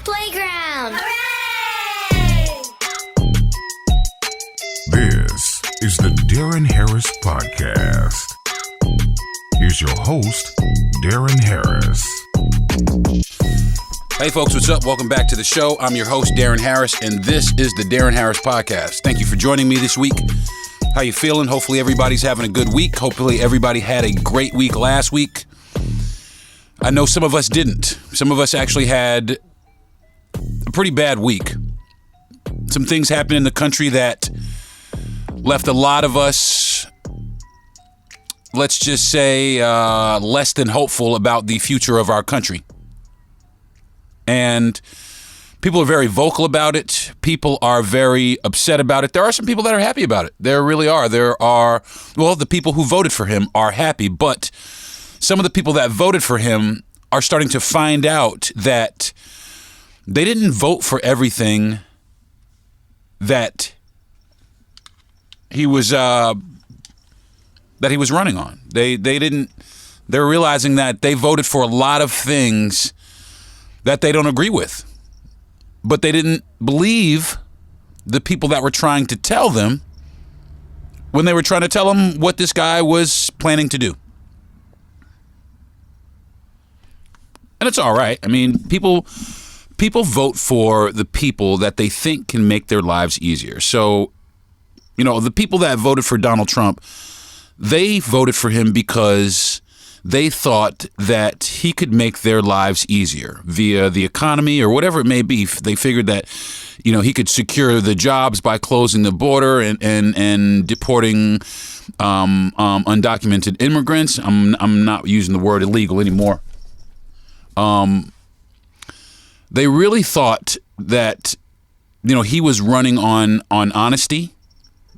playground. Hooray! This is the Deron Harris Podcast. Here's your host, Deron Harris. Hey folks, what's up? Welcome back to the show. I'm your host, Deron Harris, and this is the Deron Harris Podcast. Thank you for joining me this week. How you feeling? Hopefully everybody's having a good week. Hopefully everybody had a great week last week. I know some of us didn't. Some of us actually had a pretty bad week. Some things happened in the country that left a lot of us, let's just say, less than hopeful about the future of our country. And people are very vocal about it. People are very upset about it. There are some people that are happy about it. There really are. The people who voted for him are happy, but some of the people that voted for him are starting to find out that they didn't vote for everything that he was running on. They're realizing that they voted for a lot of things that they don't agree with. But they didn't believe the people that were trying to tell them when they were trying to tell them what this guy was planning to do. And it's all right. I mean, people vote for the people that they think can make their lives easier. So, the people that voted for Donald Trump, they voted for him because they thought that he could make their lives easier via the economy or whatever it may be. They figured that, he could secure the jobs by closing the border and deporting undocumented immigrants. I'm not using the word illegal anymore. They really thought that, he was running on honesty,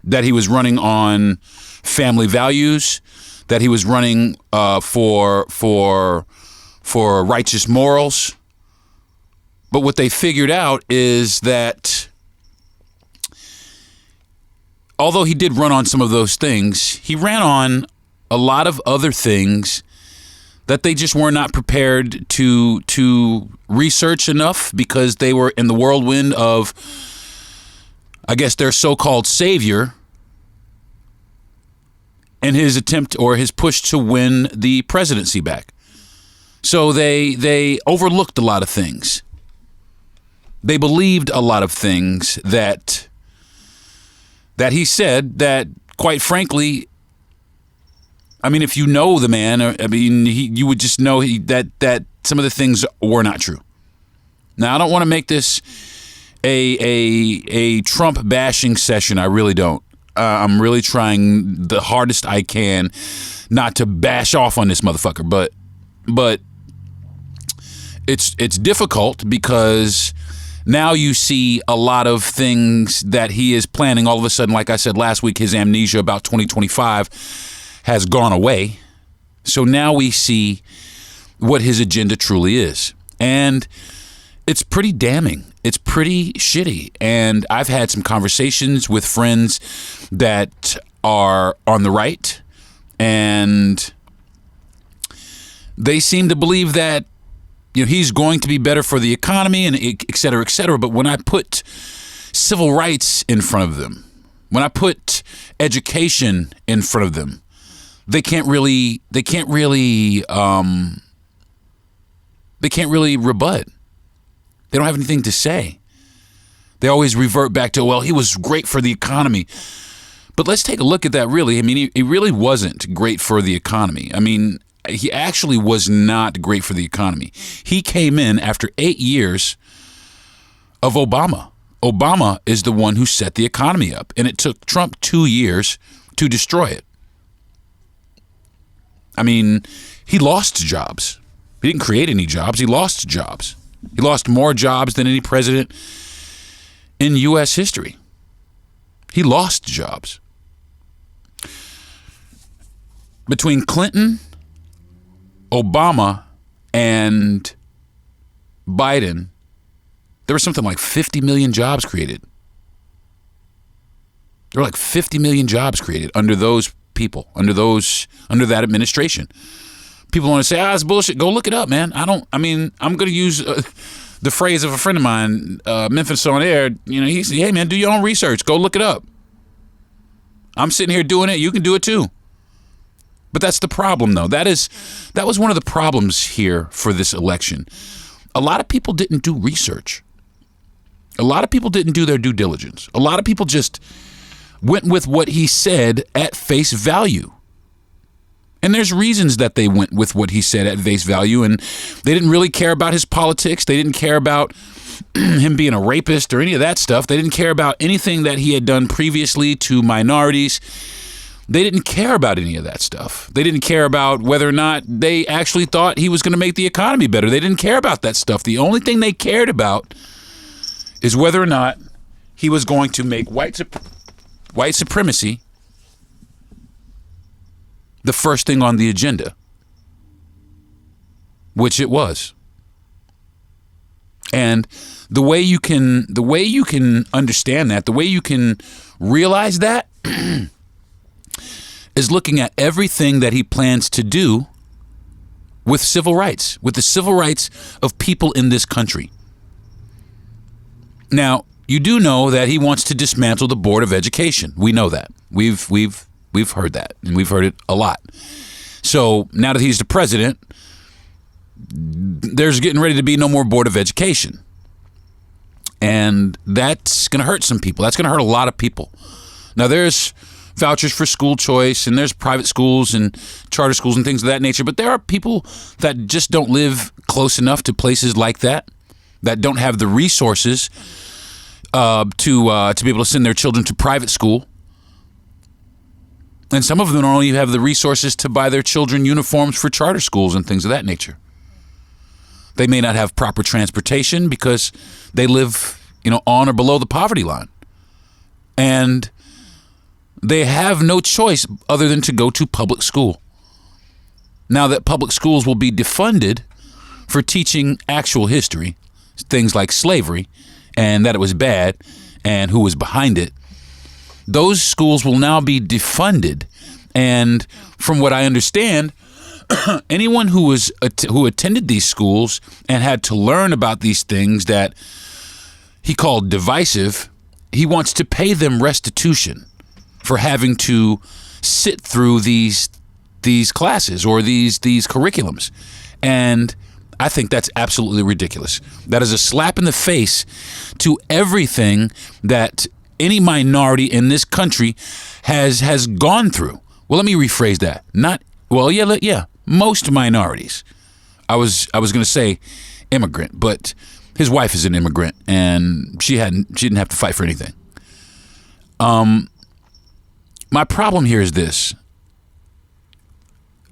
that he was running on family values, that he was running for righteous morals. But what they figured out is that although he did run on some of those things, he ran on a lot of other things that they just were not prepared to research enough because they were in the whirlwind of, I guess, their so-called savior and his attempt or his push to win the presidency back. So they overlooked a lot of things. They believed a lot of things that he said that, quite frankly, I mean, if you know the man, you would just know that some of the things were not true. Now, I don't want to make this a Trump bashing session. I really don't. I'm really trying the hardest I can not to bash off on this motherfucker, but it's difficult because now you see a lot of things that he is planning. All of a sudden, like I said last week, his amnesia about 2025 has gone away. So now we see what his agenda truly is. And it's pretty damning. It's pretty shitty. And I've had some conversations with friends that are on the right, and they seem to believe that he's going to be better for the economy and et cetera, et cetera. But when I put civil rights in front of them, when I put education in front of them, they can't really rebut. They don't have anything to say. They always revert back to, well, he was great for the economy. But let's take a look at that really. I mean, he really wasn't great for the economy. I mean, he actually was not great for the economy. He came in after 8 years of Obama. Obama is the one who set the economy up, and it took Trump 2 years to destroy it. I mean, he lost jobs. He didn't create any jobs. He lost jobs. He lost more jobs than any president in U.S. history. He lost jobs. Between Clinton, Obama, and Biden, there was something like 50 million jobs created. There were like 50 million jobs created under those people, under that administration. People want to say, it's bullshit. Go look it up, man. I'm going to use the phrase of a friend of mine, Memphis on Air, he said, hey man, do your own research. Go look it up. I'm sitting here doing it. You can do it too. But that's the problem, though. That was one of the problems here for this election. A lot of people didn't do research. A lot of people didn't do their due diligence. A lot of people just went with what he said at face value. And there's reasons that they went with what he said at face value, and they didn't really care about his politics. They didn't care about him being a rapist or any of that stuff. They didn't care about anything that he had done previously to minorities. They didn't care about any of that stuff. They didn't care about whether or not they actually thought he was going to make the economy better. They didn't care about that stuff. The only thing they cared about is whether or not he was going to make white supremacy the first thing on the agenda, which it was. And the way you can understand that, the way you can realize that is looking at everything that he plans to do with civil rights, with the civil rights of people in this country. Now, you do know that he wants to dismantle the Board of Education. We know that. We've heard that, and we've heard it a lot. So now that he's the president, there's getting ready to be no more Board of Education. And that's going to hurt some people. That's going to hurt a lot of people. Now, there's vouchers for school choice, and there's private schools and charter schools and things of that nature. But there are people that just don't live close enough to places like that don't have the resources to be able to send their children to private school. And some of them don't even have the resources to buy their children uniforms for charter schools and things of that nature. They may not have proper transportation because they live, on or below the poverty line. And they have no choice other than to go to public school. Now that public schools will be defunded for teaching actual history, things like slavery and that it was bad and who was behind it, those schools will now be defunded. And from what I understand, anyone who attended these schools and had to learn about these things that he called divisive, he wants to pay them restitution for having to sit through these classes or these curriculums. And I think that's absolutely ridiculous. That is a slap in the face to everything that any minority in this country has gone through. Well, let me rephrase that. Most minorities. I was going to say immigrant, but his wife is an immigrant, and she didn't have to fight for anything. My problem here is this.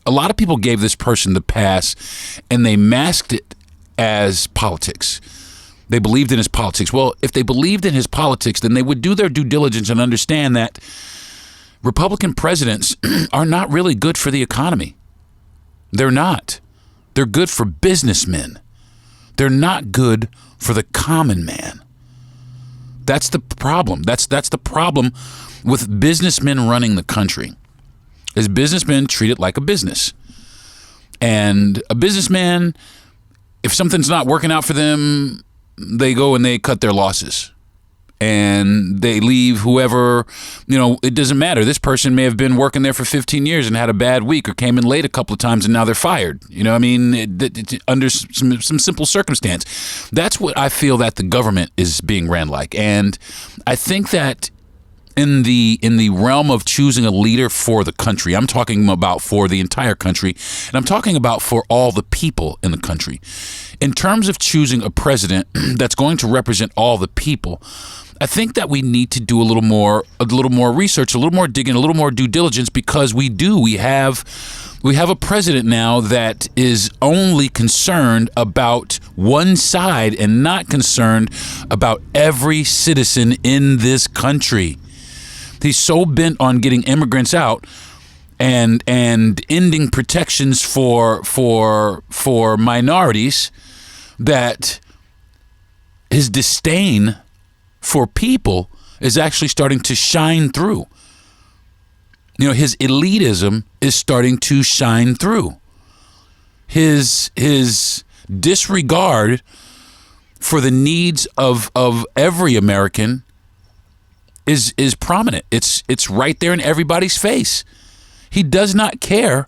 A lot of people gave this person the pass, and they masked it as politics. They believed in his politics. Well, if they believed in his politics, then they would do their due diligence and understand that Republican presidents are not really good for the economy. They're not. They're good for businessmen. They're not good for the common man. That's the problem. That's the problem with businessmen running the country. Is businessmen treat it like a business. And a businessman, if something's not working out for them, they go and they cut their losses. And they leave whoever, it doesn't matter. This person may have been working there for 15 years and had a bad week or came in late a couple of times and now they're fired. Under some simple circumstance. That's what I feel that the government is being ran like. And I think that in the realm of choosing a leader for the country, I'm talking about for the entire country, and I'm talking about for all the people in the country. In terms of choosing a president that's going to represent all the people, I think that we need to do a little more research, a little more digging, a little more due diligence, because we have a president now that is only concerned about one side and not concerned about every citizen in this country. He's so bent on getting immigrants out and ending protections for minorities that his disdain for people is actually starting to shine through. His elitism is starting to shine through. His disregard for the needs of every American is prominent. It's right there in everybody's face. He does not care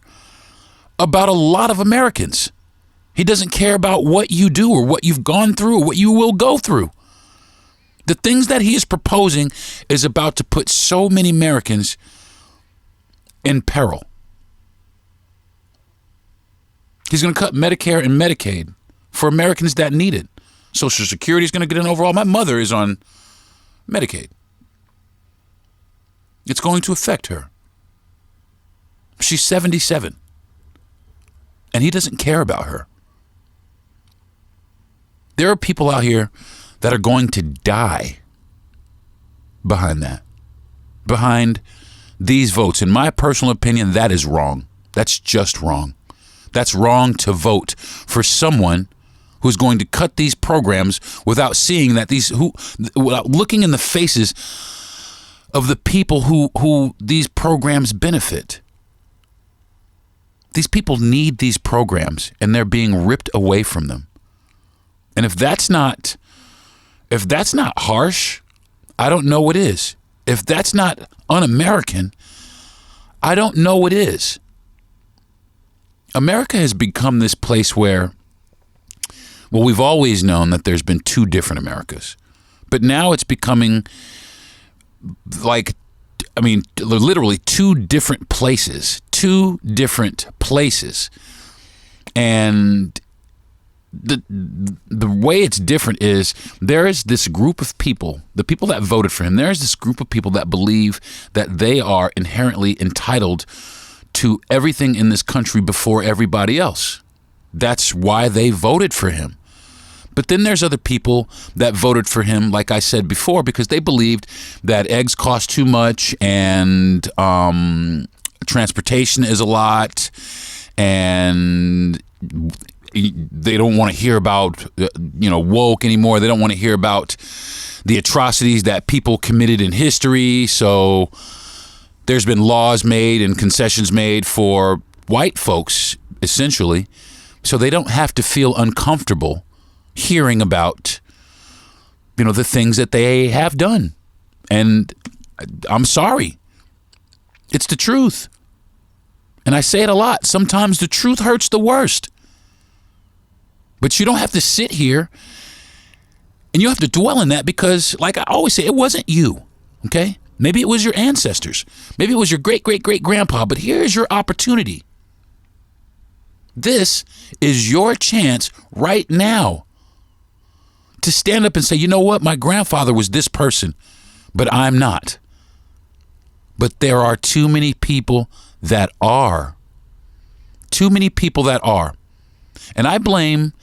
about a lot of Americans. He doesn't care about what you do or what you've gone through or what you will go through. The things that he is proposing is about to put so many Americans in peril. He's going to cut Medicare and Medicaid for Americans that need it. Social Security is going to get an overall. My mother is on Medicaid. It's going to affect her. She's 77. And he doesn't care about her. There are people out here that are going to die behind that. Behind these votes. In my personal opinion, that is wrong. That's just wrong. That's wrong to vote for someone who's going to cut these programs without seeing that without looking in the faces of the people who these programs benefit. These people need these programs and they're being ripped away from them. And if that's not harsh, I don't know what is. If that's not un-American, I don't know what is. America has become this place where, well, we've always known that there's been two different Americas. But now it's becoming literally two different places. And the way it's different is there is this group of people, the people that voted for him, there is this group of people that believe that they are inherently entitled to everything in this country before everybody else. That's why they voted for him. But then there's other people that voted for him, like I said before, because they believed that eggs cost too much and transportation is a lot, and they don't want to hear about woke anymore. They don't want to hear about the atrocities that people committed in history. So there's been laws made and concessions made for white folks, essentially, so they don't have to feel uncomfortable hearing about, the things that they have done. And I'm sorry. It's the truth. And I say it a lot. Sometimes the truth hurts the worst. But you don't have to sit here and you have to dwell in that because, like I always say, it wasn't you, okay? Maybe it was your ancestors. Maybe it was your great-great-great-grandpa, but here's your opportunity. This is your chance right now to stand up and say, you know what? My grandfather was this person, but I'm not. But there are too many people that are. Too many people that are. And I blame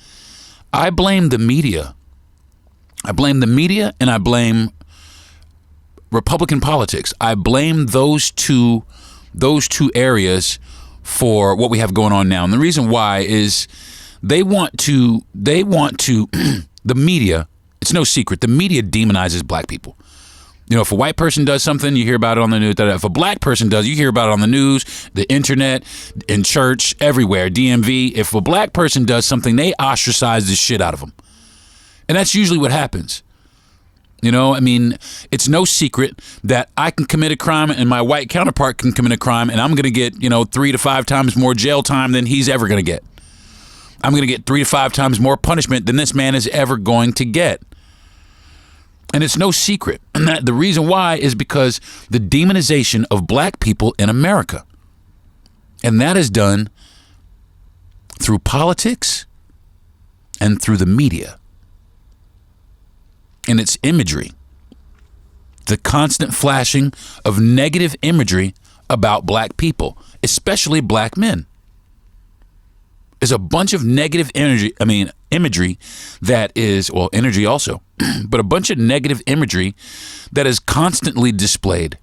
the media. I blame the media and I blame Republican politics. I blame those two areas for what we have going on now. And the reason why is they want to the media, it's no secret, the media demonizes black people. If a white person does something, you hear about it on the news. If a black person does, you hear about it on the news, the internet, in church, everywhere, DMV. If a black person does something, they ostracize the shit out of them. And that's usually what happens. It's no secret that I can commit a crime and my white counterpart can commit a crime and I'm going to get, 3 to 5 times more jail time than he's ever going to get. I'm going to get 3 to 5 times more punishment than this man is ever going to get. And it's no secret. And the reason why is because the demonization of black people in America. And that is done through politics and through the media. And its imagery. The constant flashing of negative imagery about black people, especially black men. Is a bunch of negative imagery that is, well, energy also, but a bunch of negative imagery that is constantly displayed.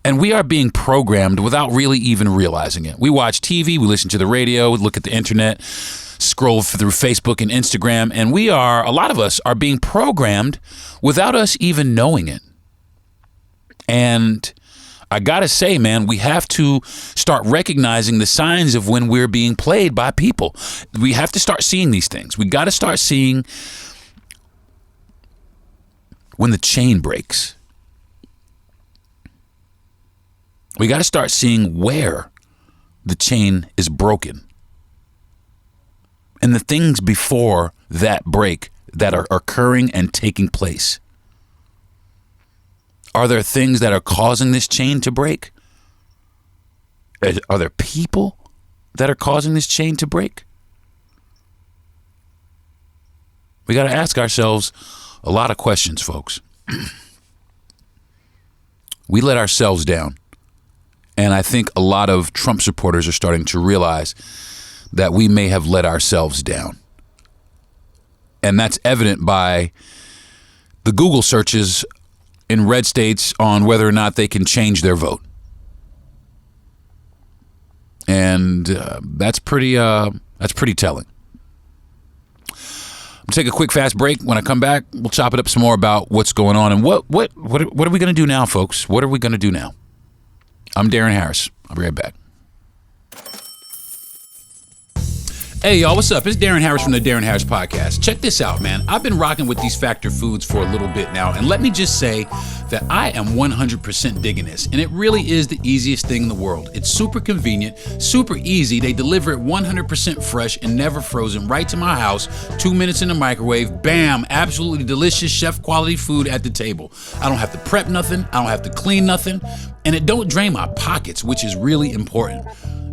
And we are being programmed without really even realizing it. We watch TV, we listen to the radio, we look at the internet, scroll through Facebook and Instagram, and a lot of us are being programmed without us even knowing it. And I gotta say, man, we have to start recognizing the signs of when we're being played by people. We have to start seeing these things. We gotta start seeing when the chain breaks. We got to start seeing where the chain is broken. And the things before that break that are occurring and taking place. Are there things that are causing this chain to break? Are there people that are causing this chain to break? We got to ask ourselves a lot of questions, folks. We let ourselves down. And I think a lot of Trump supporters are starting to realize that we may have let ourselves down. And that's evident by the Google searches in red states on whether or not they can change their vote. And that's pretty telling. I'm gonna take a quick fast break. When I come back, we'll chop it up some more about what's going on and what are we gonna do now, folks? What are we gonna do now? I'm Darren Harris. I'll be right back. Hey, y'all, what's up? It's Darren Harris from the Darren Harris Podcast. Check this out, man. I've been rocking with these Factor foods for a little bit now, and let me just say that I am 100% digging this, and it really is the easiest thing in the world. It's super convenient, super easy. They deliver it 100% fresh and never frozen right to my house. 2 minutes in the microwave, bam, absolutely delicious chef quality food at the table. I don't have to prep nothing. I don't have to clean nothing, and it don't drain my pockets, which is really important.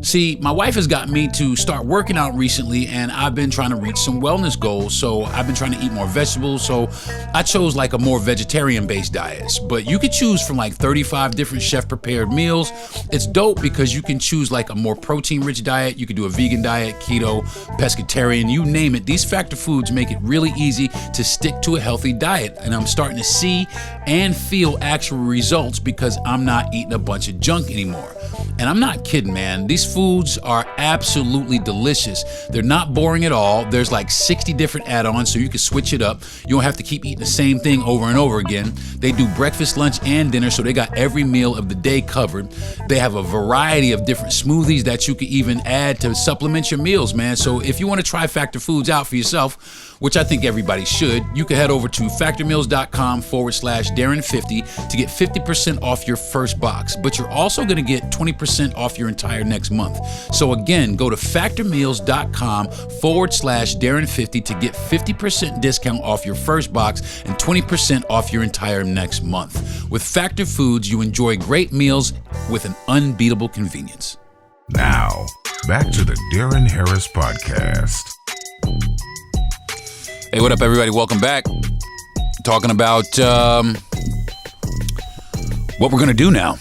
See, my wife has got me to start working out recently, and I've been trying to reach some wellness goals. So I've been trying to eat more vegetables. So I chose like a more vegetarian-based diet. But you could choose from like 35 different chef-prepared meals. It's dope because you can choose like a more protein-rich diet. You could do a vegan diet, keto, pescatarian, you name it. These Factor foods make it really easy to stick to a healthy diet. And I'm starting to see and feel actual results because I'm not eating a bunch of junk anymore. And I'm not kidding, man. These foods are absolutely delicious. They're not boring at all. There's like 60 different add-ons, so you can switch it up. You don't have to keep eating the same thing over and over again. They do breakfast, lunch, and dinner, so they got every meal of the day covered. They have a variety of different smoothies that you can even add to supplement your meals, man. So if you want to try Factor Foods out for yourself, which I think everybody should, you can head over to factormeals.com/Darren50 to get 50% off your first box. But you're also going to get 20% off your entire next month. So again, go to factormeals.com/Darren50 to get 50% discount off your first box and 20% off your entire next month. With Factor Foods, you enjoy great meals with an unbeatable convenience. Now, back to the Darren Harris Podcast. Hey, what up, everybody? Welcome back. Talking about what we're going to do now.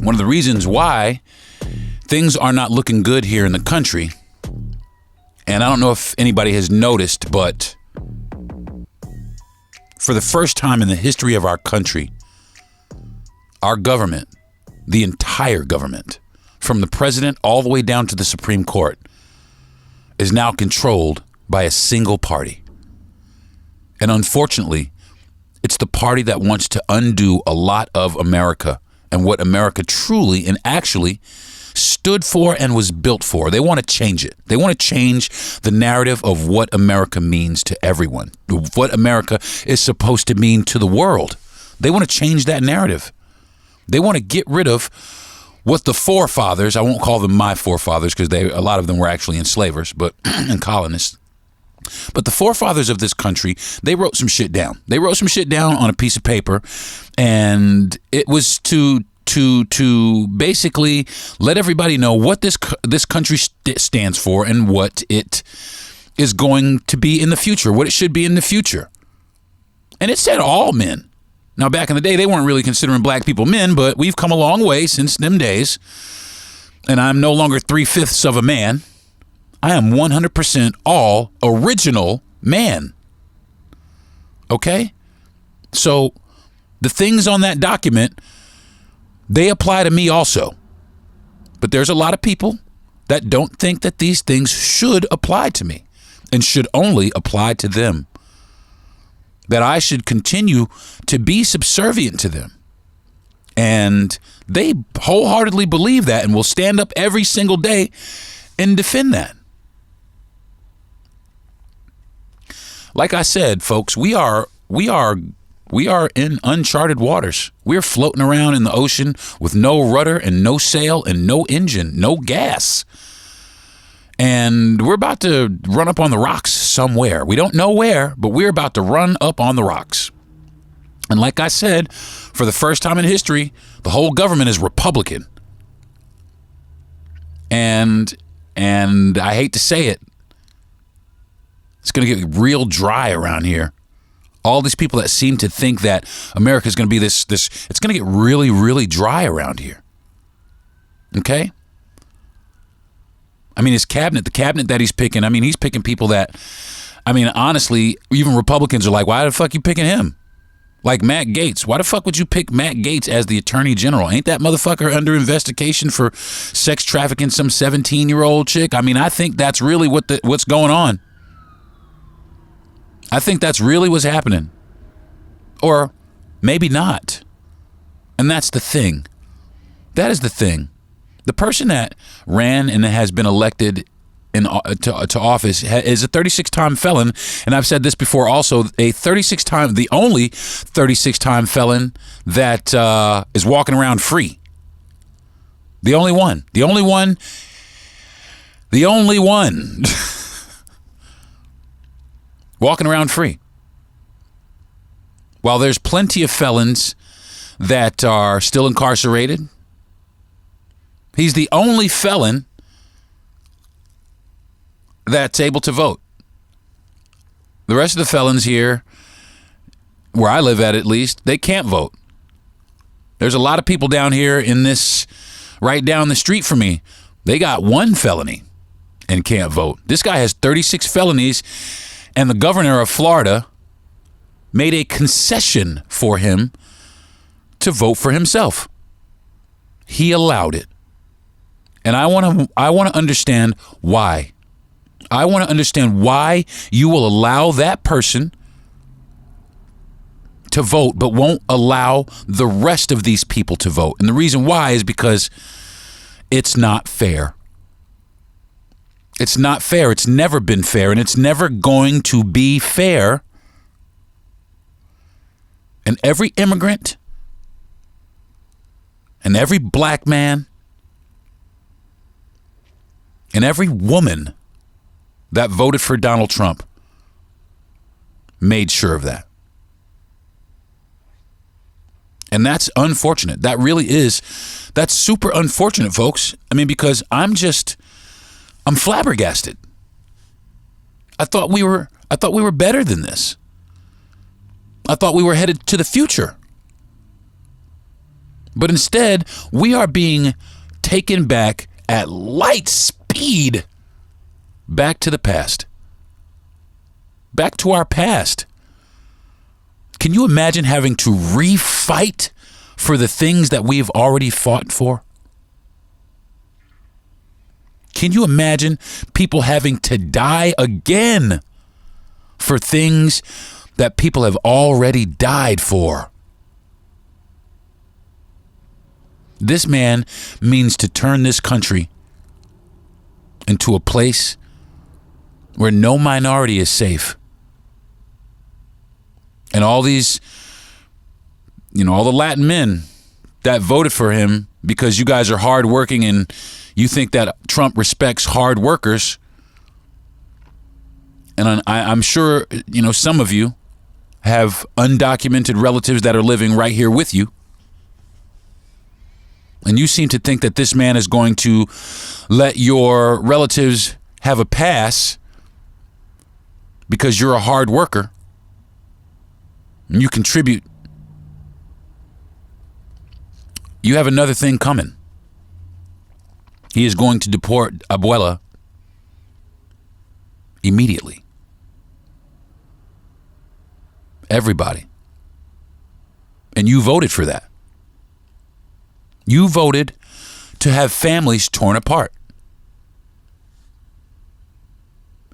One of the reasons why things are not looking good here in the country, and I don't know if anybody has noticed, but for the first time in the history of our country, our government, the entire government, from the president all the way down to the Supreme Court, is now controlled by a single party. And unfortunately, it's the party that wants to undo a lot of America and what America truly and actually stood for and was built for. They want to change it. They want to change the narrative of what America means to everyone, what America is supposed to mean to the world. They want to change that narrative. They want to get rid of what the forefathers, I won't call them my forefathers because a lot of them were actually enslavers, but and colonists. But the forefathers of this country, they wrote some shit down. They wrote some shit down on a piece of paper, and it was to basically let everybody know what this country stands for and what it is going to be in the future, what it should be in the future. And it said all men. Now, back in the day, they weren't really considering black people men, but we've come a long way since them days, and I'm no longer 3/5 of a man. I am 100% all original man. Okay? So the things on that document, they apply to me also. But there's a lot of people that don't think that these things should apply to me and should only apply to them. That I should continue to be subservient to them. And they wholeheartedly believe that and will stand up every single day and defend that. Like I said, folks, we are in uncharted waters. We're floating around in the ocean with no rudder and no sail and no engine, no gas. And we're about to run up on the rocks somewhere. We don't know where, but we're about to run up on the rocks. And like I said, for the first time in history, the whole government is Republican. And I hate to say it, it's going to get real dry around here. All these people that seem to think that America is going to be this, it's going to get really, really dry around here. Okay? I mean, his cabinet, the cabinet that he's picking, I mean, he's picking people that, I mean, honestly, even Republicans are like, why the fuck you picking him? Like Matt Gaetz. Why the fuck would you pick Matt Gaetz as the attorney general? Ain't that motherfucker under investigation for sex trafficking some 17-year-old chick? I mean, I think that's really what's going on. I think that's really what's happening. Or maybe not. And that's the thing. That is the thing. The person that ran and has been elected to office is a 36-time felon, and I've said this before also, the only 36-time felon that is walking around free. The only one. Walking around free. While there's plenty of felons that are still incarcerated, he's the only felon that's able to vote. The rest of the felons here, where I live at least, they can't vote. There's a lot of people down here in this, right down the street from me, they got one felony and can't vote. This guy has 36 felonies, and the governor of Florida made a concession for him to vote for himself. He allowed it. And I want to understand why. I want to understand why you will allow that person to vote but won't allow the rest of these people to vote. And the reason why is because it's not fair. It's not fair. It's never been fair, and it's never going to be fair. And every immigrant and every black man and every woman that voted for Donald Trump made sure of that. And that's unfortunate. That really is. That's super unfortunate, folks. I mean, because I'm flabbergasted. I thought we were better than this. I thought we were headed to the future. But instead, we are being taken back at light speed back to the past. Back to our past. Can you imagine having to refight for the things that we've already fought for? Can you imagine people having to die again for things that people have already died for? This man means to turn this country into a place where no minority is safe. And all these, all the Latin men that voted for him because you guys are hardworking and you think that Trump respects hard workers. And I'm sure, some of you have undocumented relatives that are living right here with you. And you seem to think that this man is going to let your relatives have a pass because you're a hard worker and you contribute. You have another thing coming. He is going to deport Abuela immediately. Everybody. And you voted for that. You voted to have families torn apart.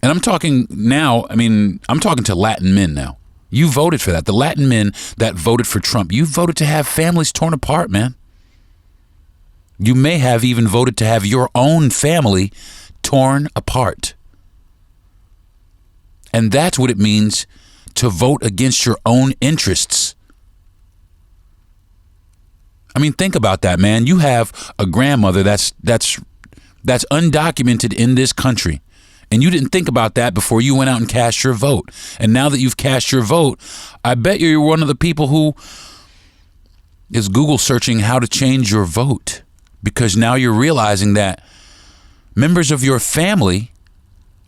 And I'm talking now, I'm talking to Latin men now. You voted for that. The Latin men that voted for Trump, you voted to have families torn apart, man. You may have even voted to have your own family torn apart. And that's what it means to vote against your own interests. I mean, think about that, man. You have a grandmother that's undocumented in this country. And you didn't think about that before you went out and cast your vote. And now that you've cast your vote, I bet you're one of the people who is Google searching how to change your vote, because now you're realizing that members of your family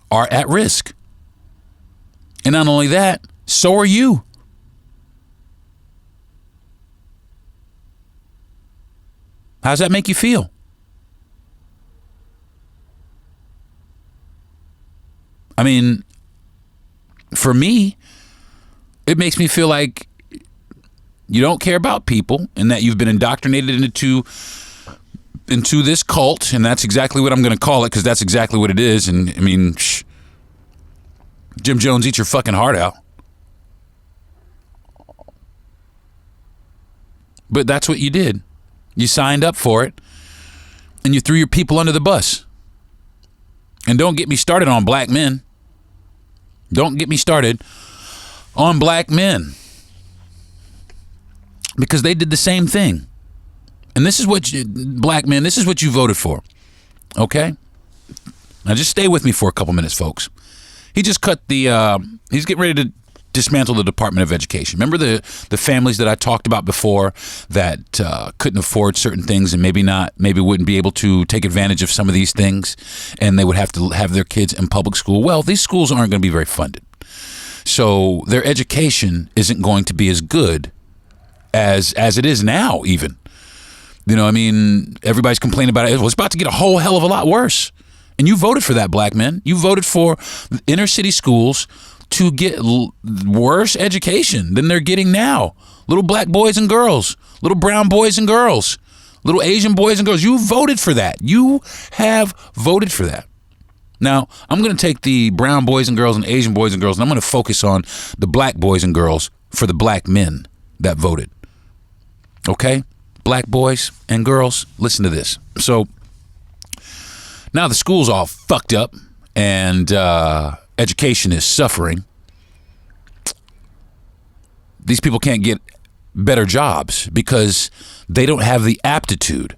are at risk. And not only that, so are you. How does that make you feel? I mean, for me, it makes me feel like you don't care about people and that you've been indoctrinated into this cult, and that's exactly what I'm going to call it, because that's exactly what it is. And I mean, Jim Jones, eat your fucking heart out. But that's what you did. You signed up for it, and you threw your people under the bus. And don't get me started on black men. Don't get me started on black men, because they did the same thing. And this is what black men, this is what you voted for. Okay? Now just stay with me for a couple minutes, folks. He just cut he's getting ready to dismantle the Department of Education. Remember the families that I talked about before that couldn't afford certain things and maybe wouldn't be able to take advantage of some of these things, and they would have to have their kids in public school? Well, these schools aren't going to be very funded. So their education isn't going to be as good as it is now, even. You know, I mean, everybody's complaining about it. Well, it's about to get a whole hell of a lot worse. And you voted for that, black men. You voted for inner city schools to get worse education than they're getting now. Little black boys and girls, little brown boys and girls, little Asian boys and girls. You voted for that. You have voted for that. Now, I'm going to take the brown boys and girls and Asian boys and girls, and I'm going to focus on the black boys and girls for the black men that voted. Okay? Black boys and girls, listen to this. So now the school's all fucked up, and education is suffering. These people can't get better jobs because they don't have the aptitude,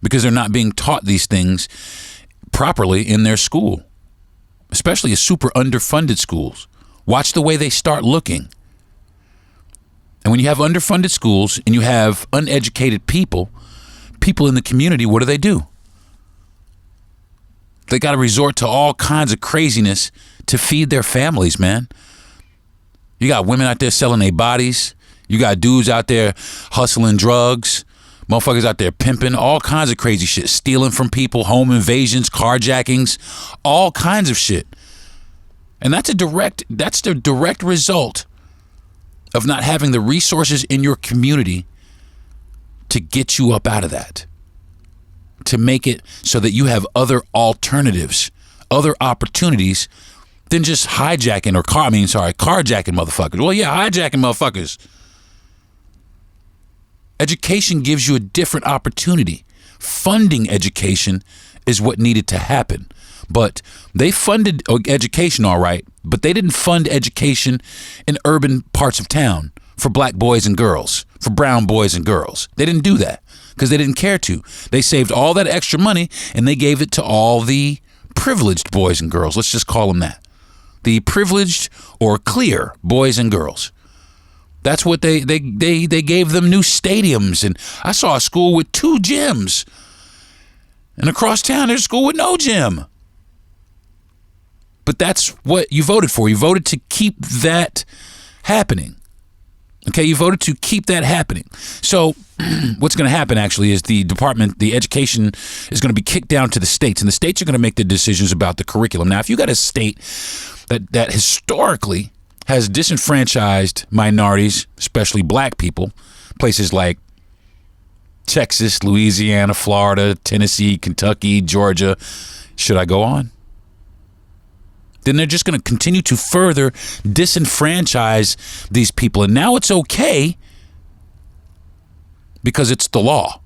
because they're not being taught these things properly in their school, especially super underfunded schools. Watch the way they start looking. And when you have underfunded schools and you have uneducated people in the community, what do? They got to resort to all kinds of craziness to feed their families, man. You got women out there selling their bodies. You got dudes out there hustling drugs. Motherfuckers out there pimping, all kinds of crazy shit. Stealing from people, home invasions, carjackings, all kinds of shit. And that's the direct result of not having the resources in your community to get you up out of that. To make it so that you have other alternatives, other opportunities than just hijacking carjacking motherfuckers. Well, yeah, hijacking motherfuckers. Education gives you a different opportunity. Funding education is what needed to happen. But they funded education all right, but they didn't fund education in urban parts of town for black boys and girls, for brown boys and girls. They didn't do that because they didn't care to. They saved all that extra money and they gave it to all the privileged boys and girls. Let's just call them that. The privileged or clear boys and girls. That's what they gave them new stadiums. And I saw a school with 2 gyms. And across town, there's a school with no gym. But that's what you voted for. You voted to keep that happening. Okay, you voted to keep that happening. So what's going to happen actually is the education is going to be kicked down to the states, and the states are going to make the decisions about the curriculum. Now, if you got a state that historically has disenfranchised minorities, especially black people, places like Texas, Louisiana, Florida, Tennessee, Kentucky, Georgia, should I go on? Then they're just going to continue to further disenfranchise these people. And now it's okay because it's the law.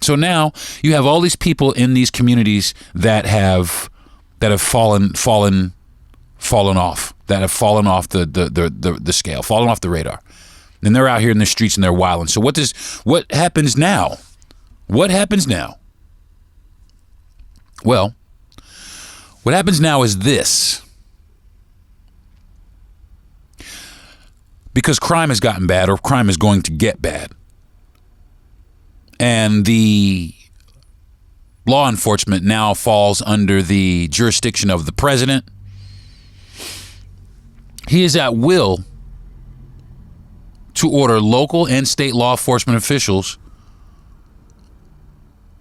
So now you have all these people in these communities that have that have fallen off, that have fallen off the scale, fallen off the radar. And they're out here in the streets and they're wilding. So what happens now? What happens now? Well, what happens now is this. Because crime has gotten bad, or crime is going to get bad, and the law enforcement now falls under the jurisdiction of the president, he is at will to order local and state law enforcement officials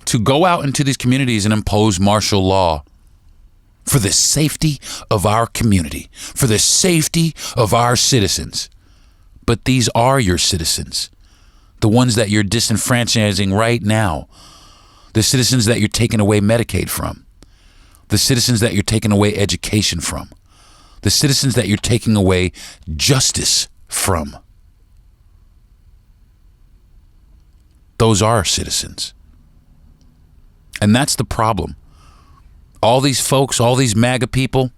to go out into these communities and impose martial law for the safety of our community, for the safety of our citizens. But these are your citizens, the ones that you're disenfranchising right now, the citizens that you're taking away Medicaid from, the citizens that you're taking away education from, the citizens that you're taking away justice from. Those are citizens. And that's the problem. All these folks, all these MAGA people,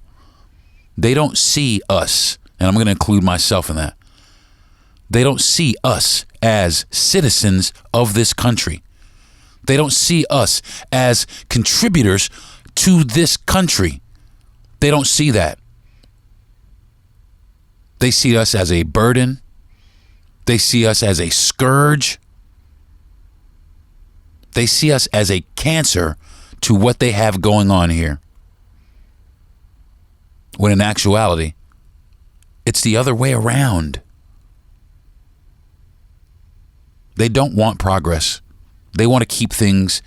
they don't see us, and I'm going to include myself in that. They don't see us as citizens of this country. They don't see us as contributors to this country. They don't see that. They see us as a burden. They see us as a scourge. They see us as a cancer to what they have going on here. When in actuality, it's the other way around. They don't want progress. They want to keep things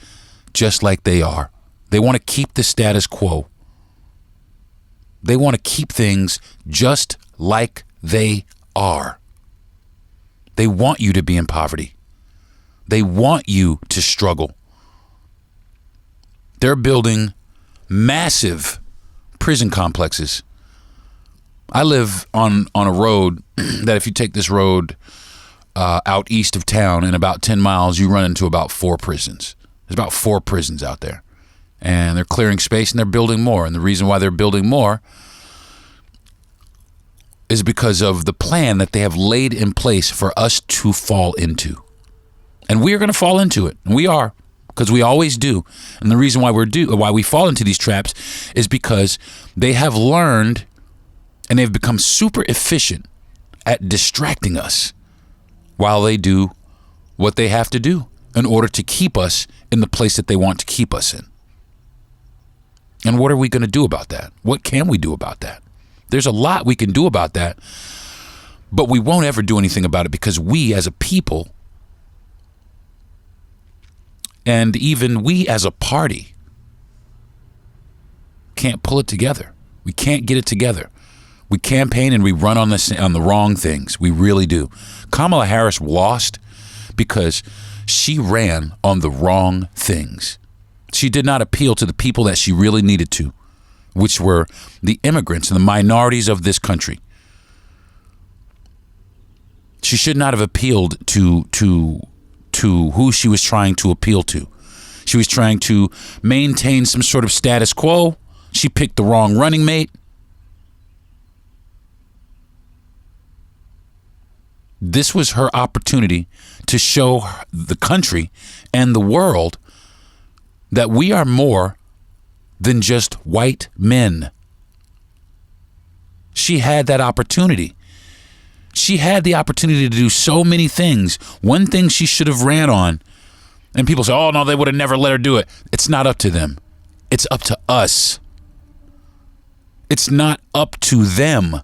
just like they are. They want to keep the status quo. They want to keep things just like they are. They want you to be in poverty. They want you to struggle. They're building massive prison complexes. I live on a road that if you take this road out east of town, in about 10 miles, you run into about 4 prisons. There's about 4 prisons out there. And they're clearing space and they're building more. And the reason why they're building more is because of the plan that they have laid in place for us to fall into. And we are going to fall into it. And we are, because we always do. And the reason why we fall into these traps is because they have learned and they've become super efficient at distracting us while they do what they have to do in order to keep us in the place that they want to keep us in. And what are we going to do about that? What can we do about that? There's a lot we can do about that, but we won't ever do anything about it because we as a people, and even we as a party, can't pull it together. We can't get it together. We campaign and we run on the wrong things. We really do. Kamala Harris lost because she ran on the wrong things. She did not appeal to the people that she really needed to, which were the immigrants and the minorities of this country. She should not have appealed to who she was trying to appeal to. She was trying to maintain some sort of status quo. She picked the wrong running mate. This was her opportunity to show the country and the world that we are more than just white men. She had that opportunity. She had the opportunity to do so many things. One thing she should have ran on, and people say, oh, no, they would have never let her do it. It's not up to them. It's up to us. It's not up to them.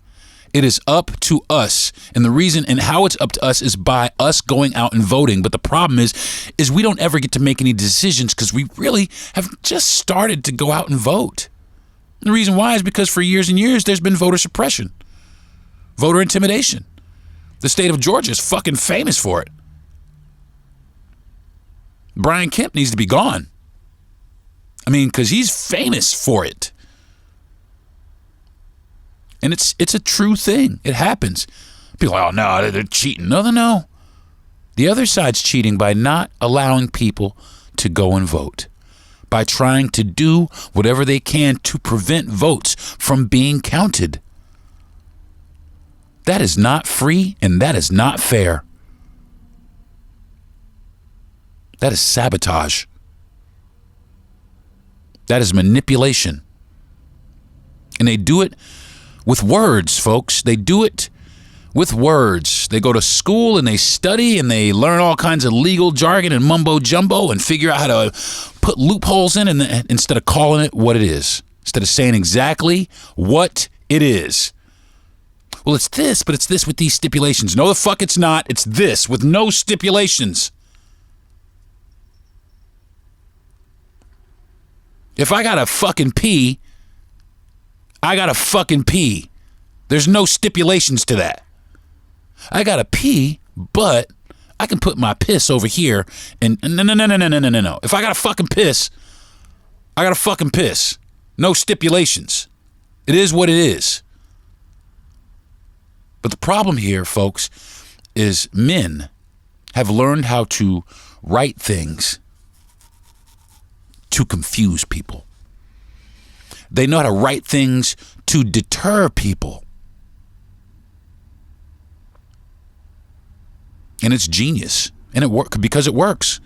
It is up to us. And the reason and how it's up to us is by us going out and voting. But the problem is we don't ever get to make any decisions because we really have just started to go out and vote. And the reason why is because for years and years, there's been voter suppression, voter intimidation. The state of Georgia is fucking famous for it. Brian Kemp needs to be gone. I mean, because he's famous for it. And it's a true thing. It happens. People are like, oh, no, they're cheating. No. The other side's cheating by not allowing people to go and vote, by trying to do whatever they can to prevent votes from being counted. That is not free, and that is not fair. That is sabotage. That is manipulation. And they do it with words, folks. They do it with words. They go to school and they study and they learn all kinds of legal jargon and mumbo jumbo and figure out how to put loopholes in and instead of calling it what it is, instead of saying exactly what it is. Well, it's this, but it's this with these stipulations. No, the fuck it's not. It's this with no stipulations. If I gotta fucking pee, I gotta fucking pee. There's no stipulations to that. I gotta pee, but I can put my piss over here and no. If I gotta fucking piss, I gotta fucking piss. No stipulations. It is what it is. But the problem here, folks, is men have learned how to write things to confuse people. They know how to write things to deter people. And it's genius. And it works because it works.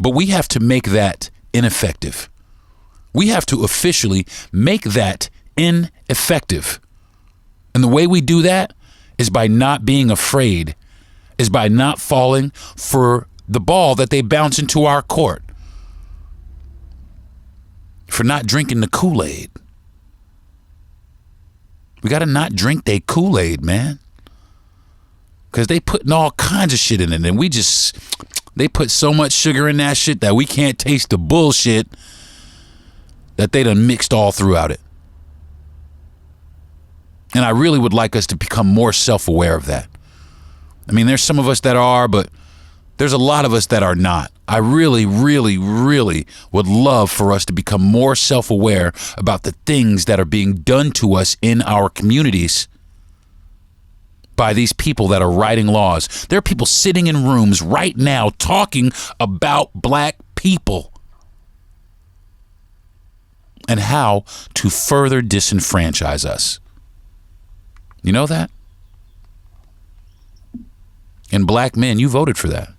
But we have to make that ineffective. We have to officially make that ineffective. And the way we do that is by not being afraid, is by not falling for the ball that they bounce into our court, for not drinking the Kool-Aid. We got to not drink their Kool-Aid, man. Because they putting all kinds of shit in it. And they put so much sugar in that shit that we can't taste the bullshit that they done mixed all throughout it. And I really would like us to become more self-aware of that. I mean, there's some of us that are, but there's a lot of us that are not. I really, really, really would love for us to become more self-aware about the things that are being done to us in our communities by these people that are writing laws. There are people sitting in rooms right now talking about black people and how to further disenfranchise us. You know that? And black men, you voted for that.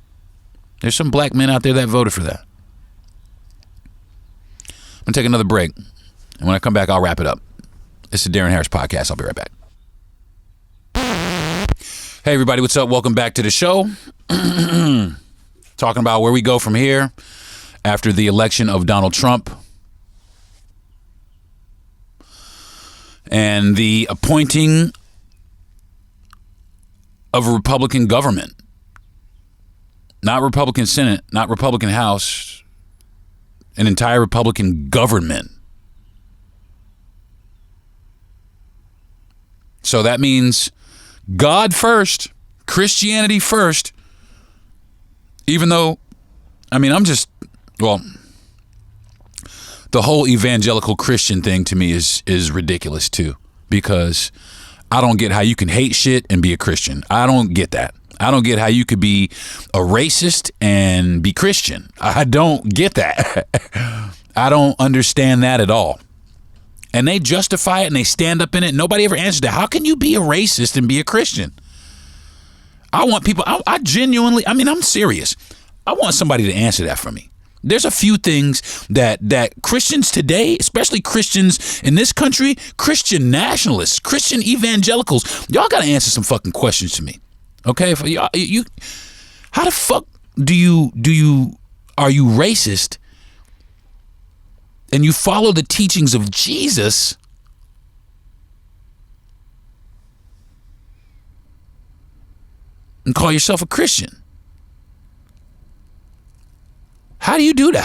There's some black men out there that voted for that. I'm going to take another break. And when I come back, I'll wrap it up. It's the Deron Harris Podcast. I'll be right back. Hey, everybody. What's up? Welcome back to the show. Talking about where we go from here after the election of Donald Trump and the appointing of a Republican government. Not Republican Senate, not Republican House, an entire Republican government. So that means God first, Christianity first, even though, I mean, the whole evangelical Christian thing to me is ridiculous too, because I don't get how you can hate shit and be a Christian. I don't get that. I don't get how you could be a racist and be Christian. I don't get that. I don't understand that at all. And they justify it and they stand up in it. Nobody ever answers that. How can you be a racist and be a Christian? I want people, I genuinely, I mean, I'm serious. I want somebody to answer that for me. There's a few things that Christians today, especially Christians in this country, Christian nationalists, Christian evangelicals, y'all got to answer some fucking questions to me. Okay, if you how the fuck are you racist and you follow the teachings of Jesus and call yourself a Christian? How do you do that?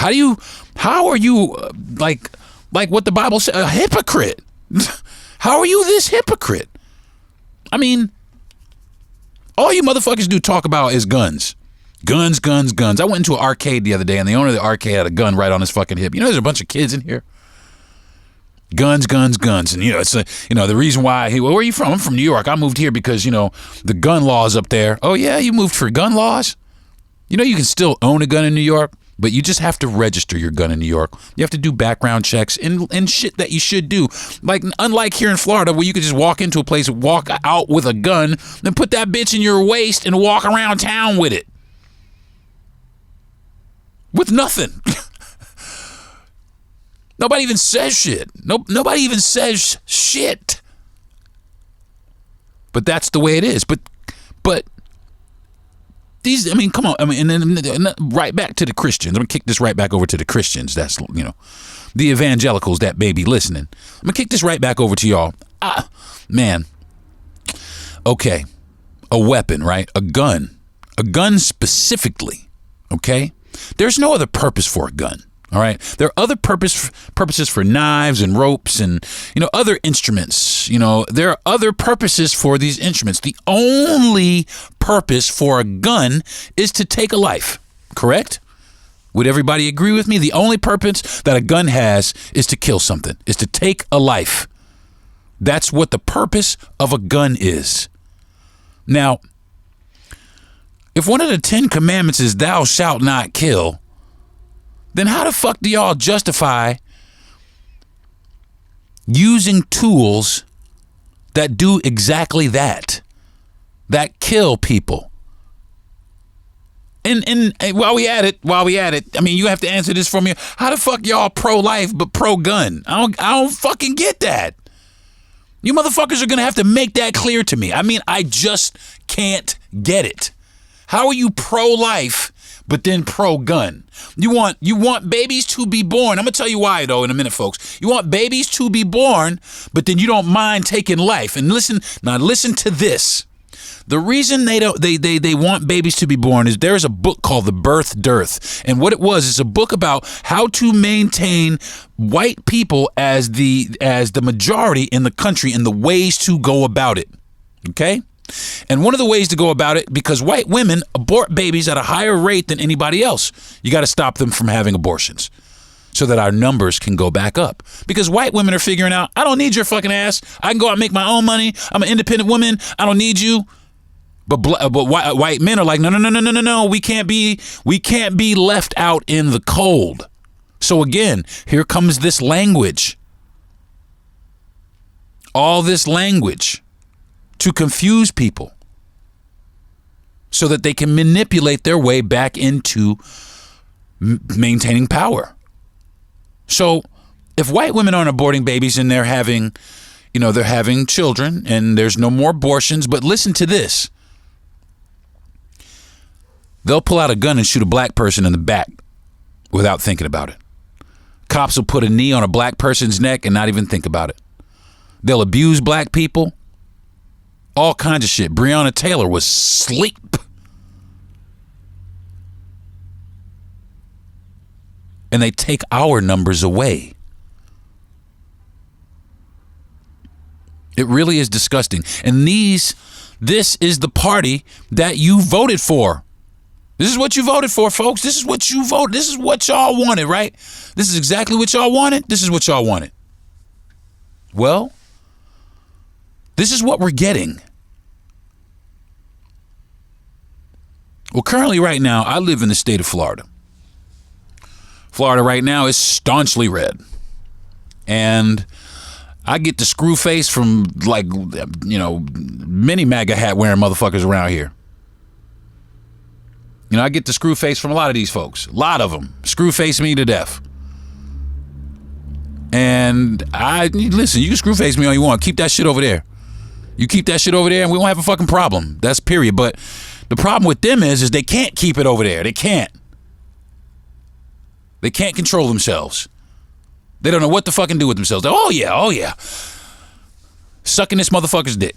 How are you like what the Bible says, a hypocrite? How are you this hypocrite? I mean, all you motherfuckers do talk about is guns. Guns, guns, guns. I went into an arcade the other day and the owner of the arcade had a gun right on his fucking hip. You know, there's a bunch of kids in here. Guns, guns, guns. And, it's the reason why where are you from? I'm from New York. I moved here because, the gun laws up there. Oh, yeah, you moved for gun laws? You know, you can still own a gun in New York. But you just have to register your gun in New York. You have to do background checks and shit that you should do. Like, unlike here in Florida, where you could just walk into a place, walk out with a gun, and put that bitch in your waist and walk around town with it. With nothing. Nobody even says shit. Nobody even says shit. But that's the way it is. But these, I mean, come on. I mean, and then right back to the Christians. I'm going to kick this right back over to the Christians. That's, the evangelicals that may be listening. I'm going to kick this right back over to y'all. Man. Okay. A weapon, right? A gun. A gun specifically. Okay? There's no other purpose for a gun. All right. There are other purposes for knives and ropes and, other instruments. There are other purposes for these instruments. The only purpose for a gun is to take a life. Correct? Would everybody agree with me? The only purpose that a gun has is to kill something, is to take a life. That's what the purpose of a gun is. Now, if one of the 10 commandments is thou shalt not kill, then how the fuck do y'all justify using tools that do exactly that kill people? And while we at it, I mean, you have to answer this for me. How the fuck y'all pro-life but pro-gun? I don't fucking get that. You motherfuckers are gonna have to make that clear to me. I mean, I just can't get it. How are you pro-life but then pro-gun? You want babies to be born. I'm gonna tell you why though in a minute, folks. You want babies to be born, but then you don't mind taking life. And listen to this. The reason they want babies to be born is there's a book called The Birth Dearth. And what it was is a book about how to maintain white people as the majority in the country and the ways to go about it. Okay? And one of the ways to go about it, because white women abort babies at a higher rate than anybody else, you got to stop them from having abortions so that our numbers can go back up. Because white women are figuring out, I don't need your fucking ass. I can go out and make my own money. I'm an independent woman. I don't need you. But white men are like, no. We can't be left out in the cold. So again, here comes this language. All this language to confuse people so that they can manipulate their way back into maintaining power. So if white women aren't aborting babies and they're having children and there's no more abortions, but listen to this. They'll pull out a gun and shoot a black person in the back without thinking about it. Cops will put a knee on a black person's neck and not even think about it. They'll abuse black people. All kinds of shit. Breonna Taylor was asleep. And they take our numbers away. It really is disgusting. And this is the party that you voted for. This is what you voted for, folks. This is what you voted. This is what y'all wanted, right? This is exactly what y'all wanted. This is what y'all wanted. Well, this is what we're getting. Well, currently right now, I live in the state of Florida. Florida right now is staunchly red. And I get the screw face from many MAGA hat wearing motherfuckers around here. I get the screw face from a lot of these folks. A lot of them. Screw face me to death. And listen, you can screw face me all you want. Keep that shit over there. You keep that shit over there and we won't have a fucking problem. That's period. But the problem with them is they can't keep it over there. They can't. They can't control themselves. They don't know what to fucking do with themselves. Oh yeah. Sucking this motherfucker's dick.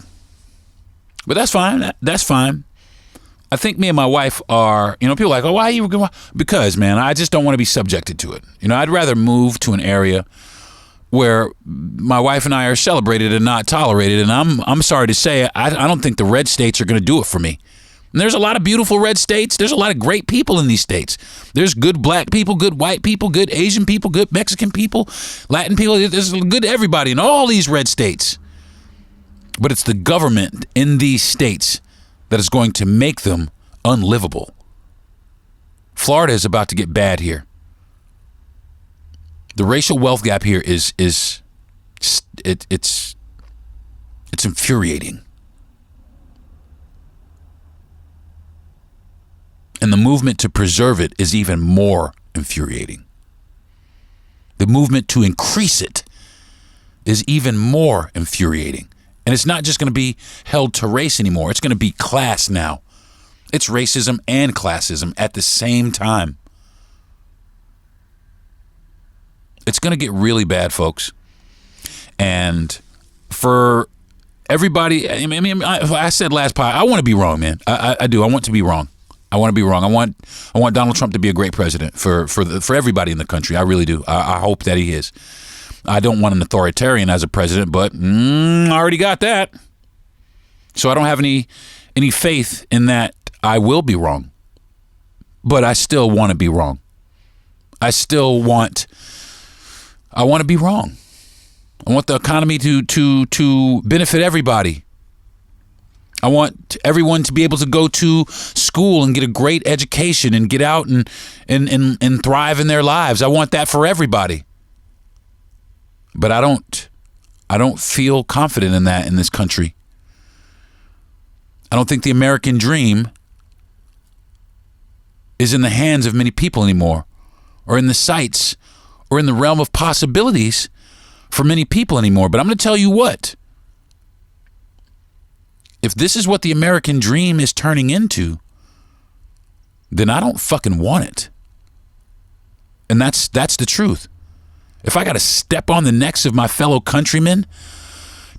But that's fine. That's fine. I think me and my wife are, people are like, oh, why are you? Because, man, I just don't want to be subjected to it. I'd rather move to an area where my wife and I are celebrated and not tolerated. And I'm sorry to say, I don't think the red states are going to do it for me. And there's a lot of beautiful red states. There's a lot of great people in these states. There's good black people, good white people, good Asian people, good Mexican people, Latin people. There's good everybody in all these red states. But it's the government in these states that is going to make them unlivable Florida is about to get bad here. The racial wealth gap here it's infuriating. And the movement to preserve it is even more infuriating. The movement to increase it is even more infuriating. And it's not just going to be held to race anymore. It's going to be class now. It's racism and classism at the same time. It's going to get really bad, folks. And for everybody, I said last pod, I want to be wrong, man. I do. I want to be wrong. I want to be wrong. I want Donald Trump to be a great president for everybody in the country. I really do. I hope that he is. I don't want an authoritarian as a president, but I already got that. So I don't have any faith in that I will be wrong. But I still want to be wrong. I want to be wrong. I want the economy to benefit everybody. I want everyone to be able to go to school and get a great education and get out and thrive in their lives. I want that for everybody. But I don't feel confident in that in this country. I don't think the American dream is in the hands of many people anymore, or in the sights, or in the realm of possibilities for many people anymore. But I'm going to tell you what. If this is what the American dream is turning into, then I don't fucking want it. And that's the truth. If I got to step on the necks of my fellow countrymen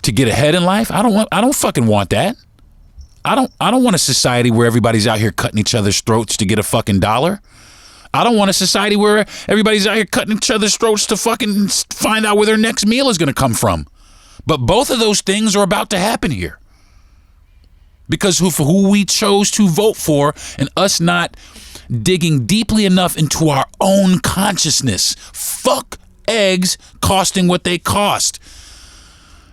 to get ahead in life, I don't fucking want that. I don't want a society where everybody's out here cutting each other's throats to get a fucking dollar. I don't want a society where everybody's out here cutting each other's throats to fucking find out where their next meal is going to come from. But both of those things are about to happen here. Because who we chose to vote for, and us not digging deeply enough into our own consciousness. Fuck eggs costing what they cost.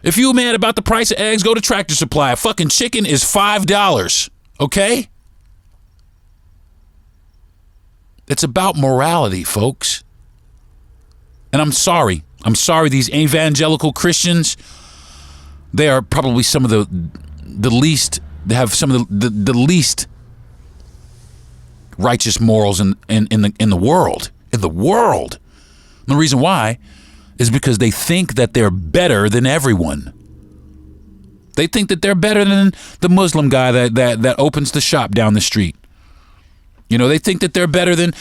If you mad about the price of eggs, go to Tractor Supply. A fucking chicken is $5. Okay? It's about morality, folks. And I'm sorry. These evangelical Christians, they are probably some of the least. They have some of the least righteous morals in the world. In the world. And the reason why is because they think that they're better than everyone. They think that they're better than the Muslim guy that opens the shop down the street. You know, they think that they're better than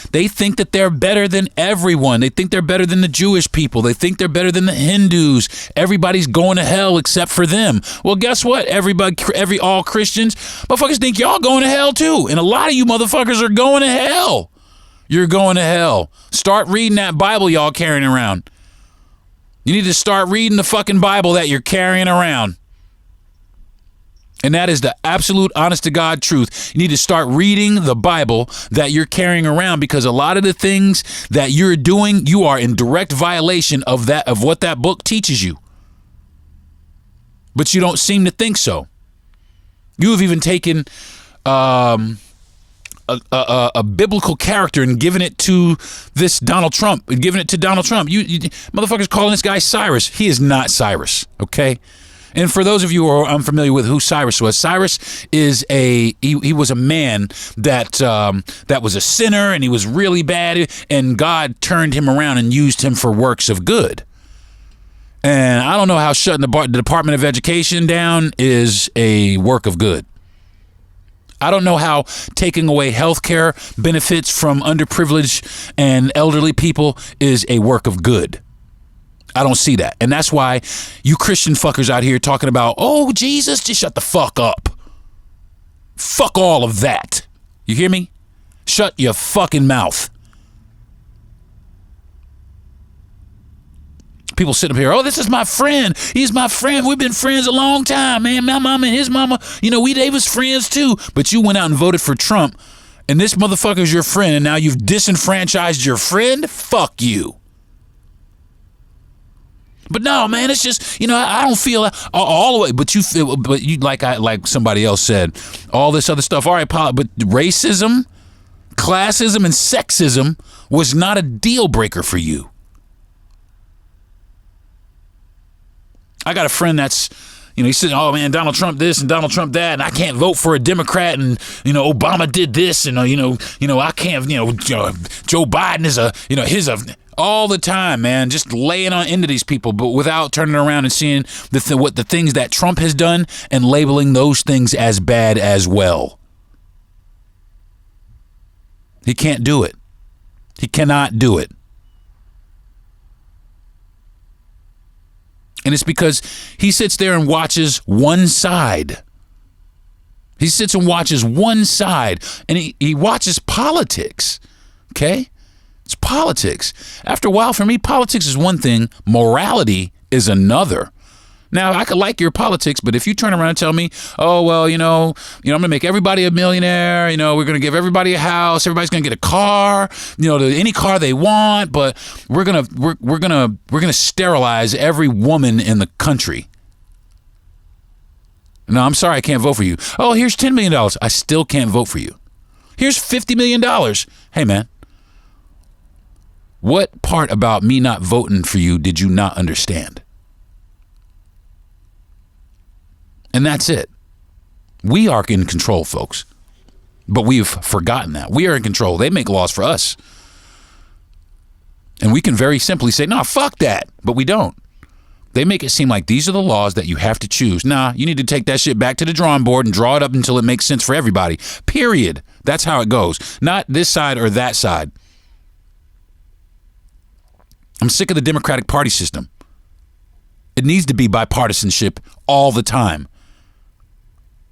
everyone. They think they're better than the Jewish people. They think they're better than the Hindus. Everybody's going to hell except for them. Well, guess what? All Christians, motherfuckers think y'all going to hell too. And a lot of you motherfuckers are going to hell. You're going to hell. Start reading that Bible y'all carrying around. You need to start reading the fucking Bible that you're carrying around. And that is the absolute honest to God truth. You need to start reading the Bible that you're carrying around, because a lot of the things that you're doing, you are in direct violation of what that book teaches you. But you don't seem to think so. You have even taken a biblical character and given it to this Donald Trump, You motherfuckers calling this guy Cyrus. He is not Cyrus, okay? And for those of you who are unfamiliar with who Cyrus was, Cyrus is he was a man that was a sinner, and he was really bad, and God turned him around and used him for works of good. And I don't know how shutting the Department of Education down is a work of good. I don't know how taking away health care benefits from underprivileged and elderly people is a work of good. I don't see that. And that's why you Christian fuckers out here talking about, oh, Jesus, just shut the fuck up. Fuck all of that. You hear me? Shut your fucking mouth. People sitting up here, oh, this is my friend. He's my friend. We've been friends a long time, man. My mama and his mama, they was friends too. But you went out and voted for Trump, and this motherfucker's your friend, and now you've disenfranchised your friend? Fuck you. But no, man, it's just, I don't feel all the way. But you feel, like somebody else said, all this other stuff. All right, but racism, classism and sexism was not a deal breaker for you. I got a friend that's, he said, oh man, Donald Trump this and Donald Trump that, and I can't vote for a Democrat, and Obama did this, and I can't, Joe Biden is all the time, man, just laying on into these people, but without turning around and seeing what the things that Trump has done and labeling those things as bad as well. He can't do it. He cannot do it. And it's because he sits there and watches one side. He sits and watches one side, and he watches politics. Okay? It's politics. After a while, for me, politics is one thing. Morality is another. Now, I could like your politics, but if you turn around and tell me, oh, well, I'm going to make everybody a millionaire, we're going to give everybody a house, everybody's going to get a car, any car they want, but we're going to sterilize every woman in the country. No, I'm sorry, I can't vote for you. Oh, here's $10 million. I still can't vote for you. Here's $50 million. Hey, man, what part about me not voting for you did you not understand? And that's it. We are in control, folks. But we've forgotten that. We are in control. They make laws for us. And we can very simply say, no, fuck that. But we don't. They make it seem like these are the laws that you have to choose. Nah, you need to take that shit back to the drawing board and draw it up until it makes sense for everybody. Period. That's how it goes. Not this side or that side. I'm sick of the Democratic Party system. It needs to be bipartisanship all the time.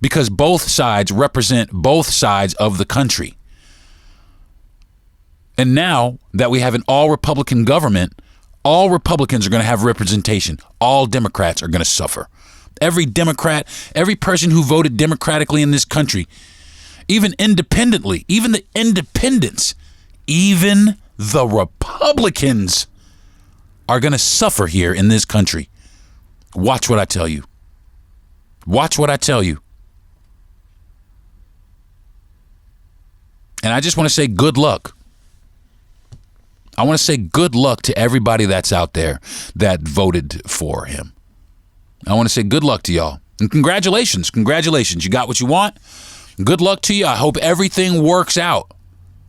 Because both sides represent both sides of the country. And now that we have an all-Republican government, all Republicans are going to have representation. All Democrats are going to suffer. Every Democrat, every person who voted democratically in this country, even independently, even the independents, even the Republicans are going to suffer here in this country. Watch what I tell you. Watch what I tell you. And I just want to say good luck. I want to say good luck to everybody that's out there that voted for him. I want to say good luck to y'all. And congratulations. Congratulations. You got what you want. Good luck to you. I hope everything works out.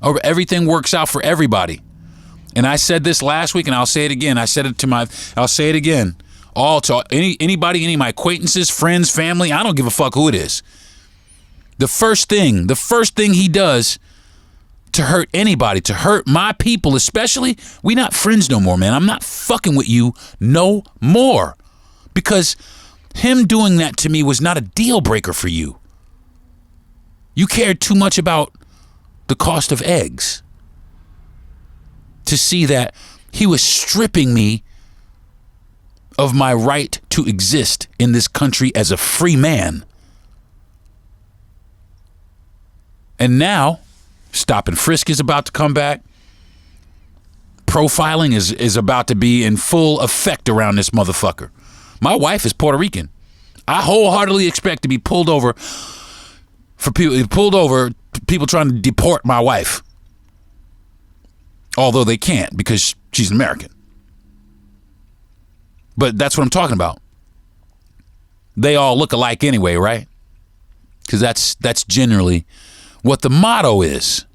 I hope everything works out for everybody. And I said this last week, and I'll say it again. I'll say it again. All to anybody, any of my acquaintances, friends, family, I don't give a fuck who it is. The first thing he does to hurt anybody, to hurt my people especially, we not friends no more, man. I'm not fucking with you no more. Because him doing that to me was not a deal breaker for you. You cared too much about the cost of eggs to see that he was stripping me of my right to exist in this country as a free man. And now, stop and frisk is about to come back. Profiling is about to be in full effect around this motherfucker. My wife is Puerto Rican. I wholeheartedly expect to be pulled over for people trying to deport my wife. Although they can't because she's an American. But that's what I'm talking about. They all look alike anyway, right? Because that's generally what the motto is.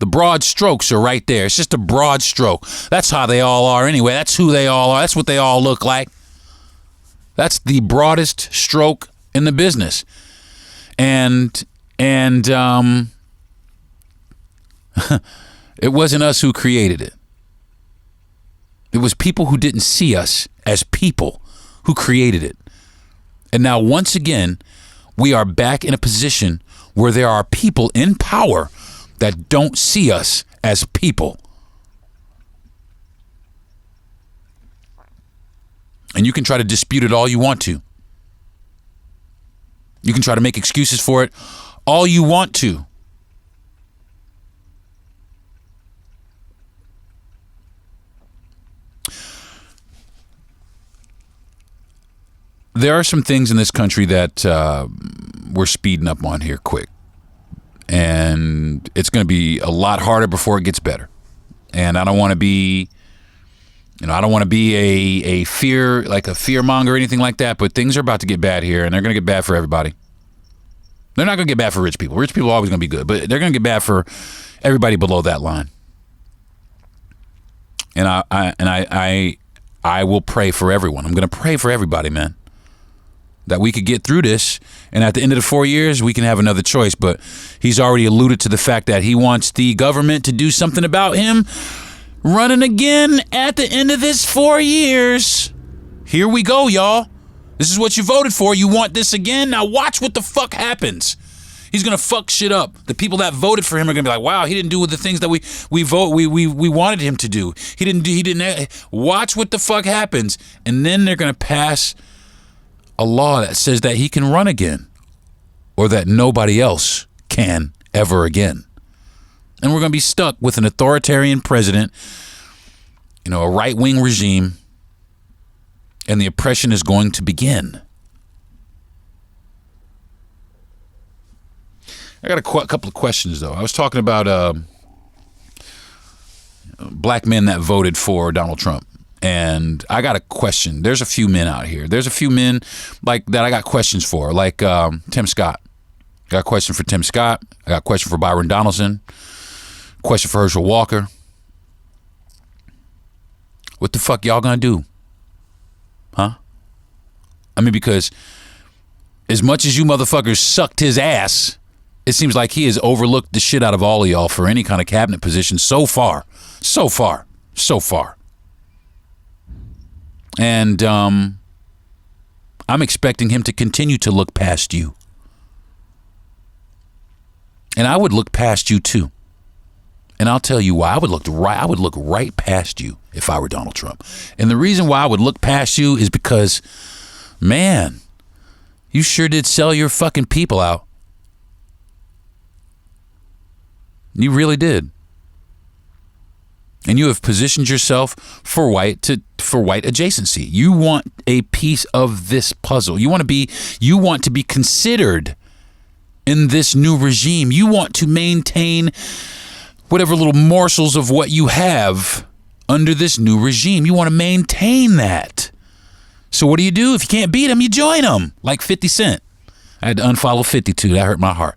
The broad strokes are right there. It's just a broad stroke. That's how they all are anyway. That's who they all are. That's what they all look like. That's the broadest stroke in the business. And it wasn't us who created it. It was people who didn't see us as people who created it. And now once again, we are back in a position where there are people in power that don't see us as people. And you can try to dispute it all you want to. You can try to make excuses for it all you want to. There are some things in this country that we're speeding up on here quick. And it's going to be a lot harder before it gets better. And I don't want to be, I don't want to be a fear monger or anything like that, but things are about to get bad here, and they're going to get bad for everybody. They're not going to get bad for rich people. Rich people are always going to be good, but they're going to get bad for everybody below that line. And I will pray for everyone. I'm going to pray for everybody, man, that we could get through this. And at the end of the 4 years, we can have another choice. But he's already alluded to the fact that he wants the government to do something about him running again at the end of this 4 years. Here we go, y'all. This is what you voted for. You want this again? Now watch what the fuck happens. He's gonna fuck shit up. The people that voted for him are gonna be like, "Wow, he didn't do the things that we wanted him to do. He didn't. Watch what the fuck happens." And then they're gonna pass a law that says that he can run again, or that nobody else can ever again. And we're gonna be stuck with an authoritarian president, a right-wing regime, and the oppression is going to begin. I got a couple of questions, though. I was talking about black men that voted for Donald Trump. And I got a question. There's a few men out here. There's a few men like that I got questions for, like Tim Scott. I got a question for Tim Scott. I got a question for Byron Donaldson. Question for Herschel Walker. What the fuck y'all gonna do? Huh? I mean, because as much as you motherfuckers sucked his ass, it seems like he has overlooked the shit out of all of y'all for any kind of cabinet position so far. So far. So far. And I'm expecting him to continue to look past you. And I would look past you too. And I'll tell you why. I would look right past you if I were Donald Trump. And the reason why I would look past you is because, man, you sure did sell your fucking people out. You really did. And you have positioned yourself for white adjacency. You want a piece of this puzzle. You want to be considered in this new regime. You want to maintain whatever little morsels of what you have under this new regime. You want to maintain that. So what do? If you can't beat them, you join them. Like 50 Cent. I had to unfollow 52. That hurt my heart.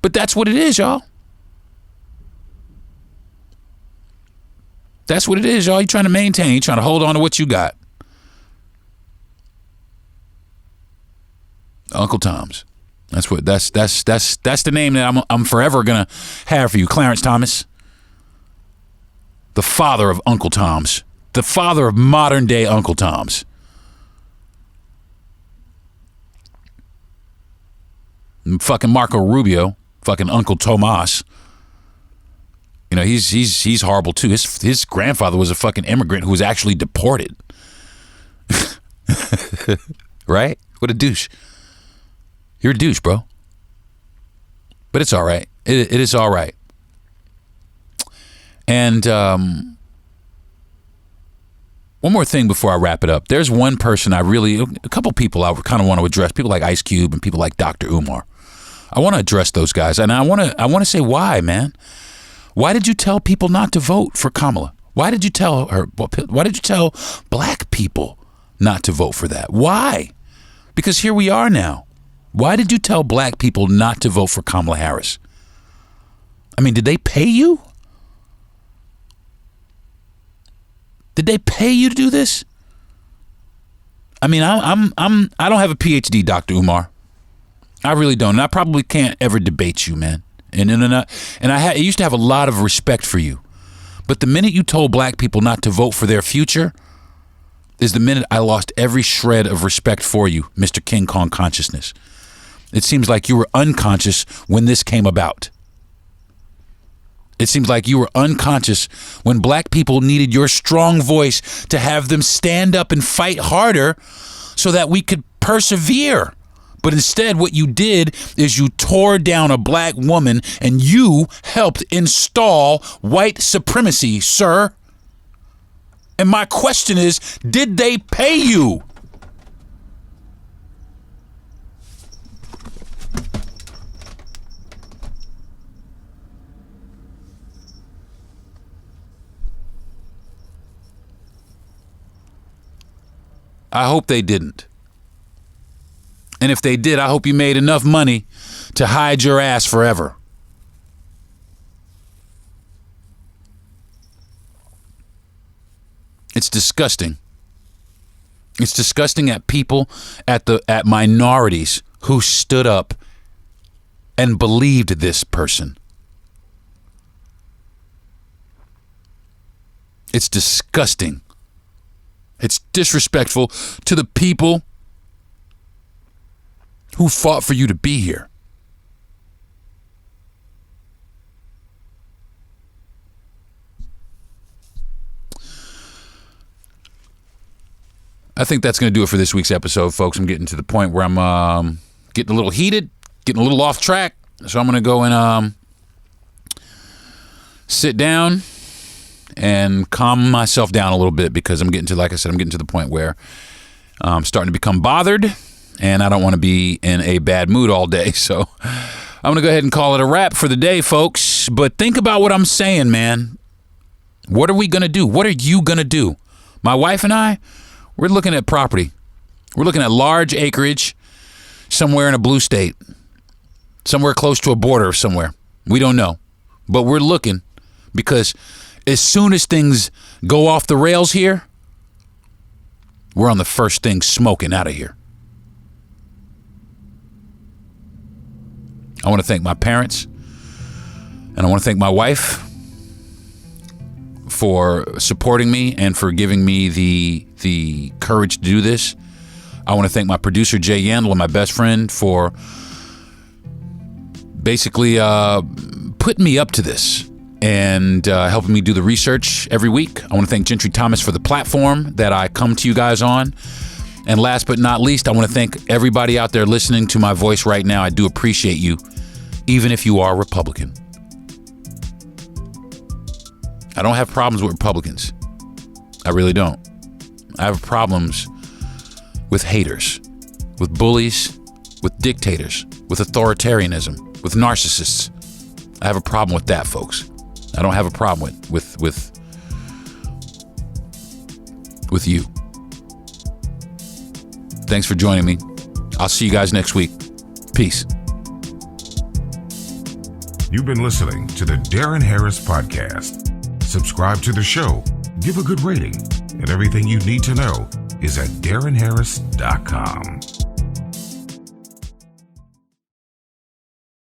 But that's what it is, y'all. That's what it is, y'all. You're trying to maintain. You're trying to hold on to what you got. Uncle Tom's. That's the name that I'm forever gonna have for you, Clarence Thomas. The father of Uncle Tom's. The father of modern day Uncle Tom's. And fucking Marco Rubio, fucking Uncle Tomas. He's horrible too. His grandfather was a fucking immigrant who was actually deported. Right? What a douche. You're a douche, bro. But it's all right. It is all right. And one more thing before I wrap it up. There's one person a couple people I kind of want to address. People like Ice Cube and people like Dr. Umar. I want to address those guys, and I want to say why, man. Why did you tell people not to vote for Kamala? Why did you tell black people not to vote for that? Why? Because here we are now. Why did you tell black people not to vote for Kamala Harris? I mean, did they pay you? Did they pay you to do this? I mean, I don't have a PhD, Dr. Umar. I really don't. And I probably can't ever debate you, man. I used to have a lot of respect for you. But the minute you told black people not to vote for their future is the minute I lost every shred of respect for you, Mr. King Kong Consciousness. It seems like you were unconscious when this came about. It seems like you were unconscious when black people needed your strong voice to have them stand up and fight harder so that we could persevere. But instead, what you did is you tore down a black woman and you helped install white supremacy, sir. And my question is, did they pay you? I hope they didn't. And if they did, I hope you made enough money to hide your ass forever. It's disgusting. It's disgusting at people, at minorities who stood up and believed this person. It's disgusting. It's disrespectful to the people who fought for you to be here. I think that's going to do it for this week's episode, folks. I'm getting to the point where I'm getting a little heated, getting a little off track. So I'm going to go and sit down and calm myself down a little bit, because I'm getting to the point where I'm starting to become bothered, and I don't want to be in a bad mood all day. So I'm going to go ahead and call it a wrap for the day, folks. But think about what I'm saying, man. What are we going to do? What are you going to do? My wife and I, we're looking at property. We're looking at large acreage somewhere in a blue state, somewhere close to a border somewhere. We don't know. But we're looking, because as soon as things go off the rails here, we're on the first thing smoking out of here. I want to thank my parents, and I want to thank my wife for supporting me and for giving me the courage to do this. I want to thank my producer, Jay Yandel, and my best friend for basically putting me up to this and helping me do the research every week. I want to thank Gentry Thomas for the platform that I come to you guys on. And last but not least, I want to thank everybody out there listening to my voice right now. I do appreciate you, even if you are Republican. I don't have problems with Republicans. I really don't. I have problems with haters, with bullies, with dictators, with authoritarianism, with narcissists. I have a problem with that, folks. I don't have a problem with you. Thanks for joining me. I'll see you guys next week. Peace. You've been listening to the Darren Harris Podcast. Subscribe to the show, give a good rating, and everything you need to know is at DarrenHarris.com.